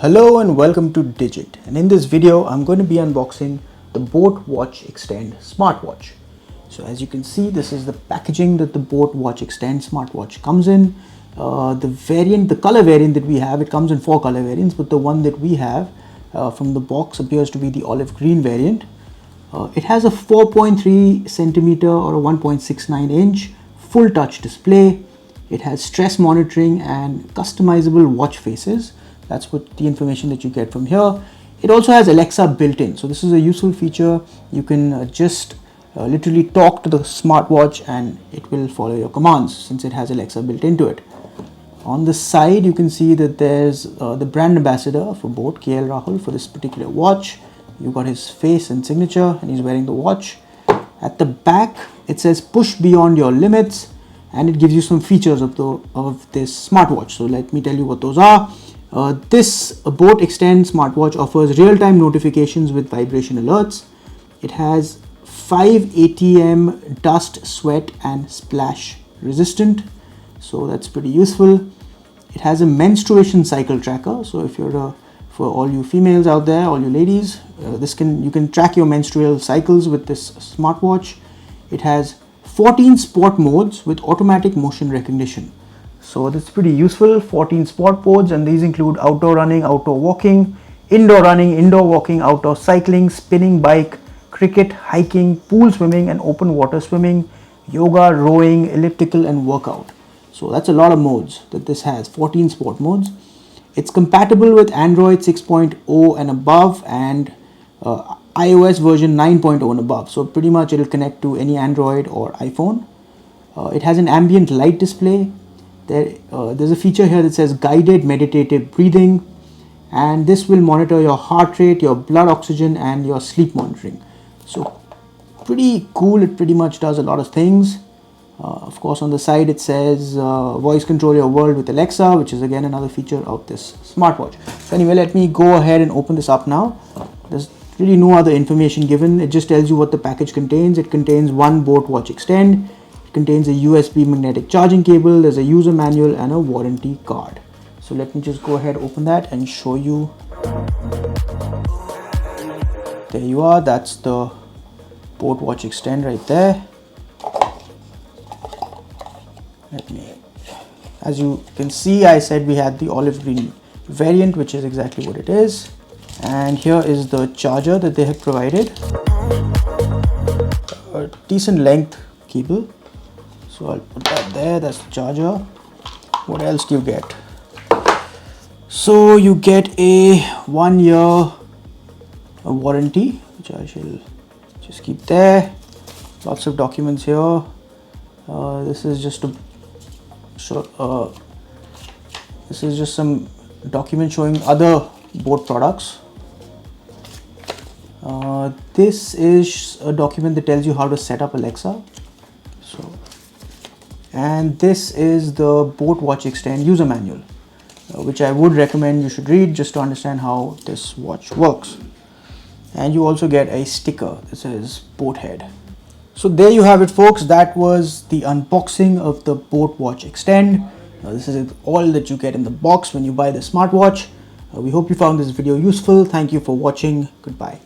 Hello and welcome to Digit, and in this video I'm going to be unboxing the boAt Xtend Smartwatch. So as you can see, this is the packaging that the boAt Xtend Smartwatch comes in. The color variant that we have, it comes in 4 color variants, but the one that we have from the box appears to be the olive green variant. It has a 4.3 centimeter or a 1.69 inch full touch display. It has stress monitoring and customizable watch faces. That's what the information that you get from here. It also has Alexa built in. So this is a useful feature. You can just literally talk to the smartwatch and it will follow your commands since it has Alexa built into it. On the side, you can see that there's the brand ambassador for boAt, KL Rahul, for this particular watch. You got his face and signature and he's wearing the watch. At the back, it says push beyond your limits and it gives you some features of this smartwatch. So let me tell you what those are. This boAt Xtend Smartwatch offers real-time notifications with vibration alerts. It has 5 ATM dust, sweat and splash resistant. So that's pretty useful. It has a menstruation cycle tracker. So if you're for all you females out there, all you ladies, you can track your menstrual cycles with this smartwatch. It has 14 sport modes with automatic motion recognition. So that's pretty useful. 14 sport modes, and these include outdoor running, outdoor walking, indoor running, indoor walking, outdoor cycling, spinning bike, cricket, hiking, pool swimming and open water swimming, yoga, rowing, elliptical and workout. So that's a lot of modes that this has, 14 sport modes. It's compatible with Android 6.0 and above and iOS version 9.0 and above. So pretty much it'll connect to any Android or iPhone. It has an ambient light display. There's a feature here that says guided meditative breathing, and this will monitor your heart rate, your blood oxygen and your sleep monitoring. So pretty cool. It pretty much does a lot of things. Of course, on the side it says voice control your world with Alexa, which is again another feature of this smartwatch. So anyway, let me go ahead and open this up now. There's really no other information given. It just tells you what the package contains. It contains one boAt Xtend. Contains a USB magnetic charging cable, there's a user manual and a warranty card. So let me just go ahead, open that and show you. There you are, that's the boAt Xtend right there. As you can see, I said we had the olive green variant, which is exactly what it is. And here is the charger that they have provided. A decent length cable. So I'll put that there, that's the charger. What else do you get? So you get a 1 year warranty, which I shall just keep there. Lots of documents here. This is just some document showing other boAt products. This is a document that tells you how to set up Alexa. And this is the boAt Xtend user manual, which I would recommend you should read just to understand how this watch works. And you also get a sticker that says boAt head. So there you have it, folks. That was the unboxing of the boAt Xtend. This is all that you get in the box when you buy the smartwatch. We hope you found this video useful. Thank you for watching. Goodbye.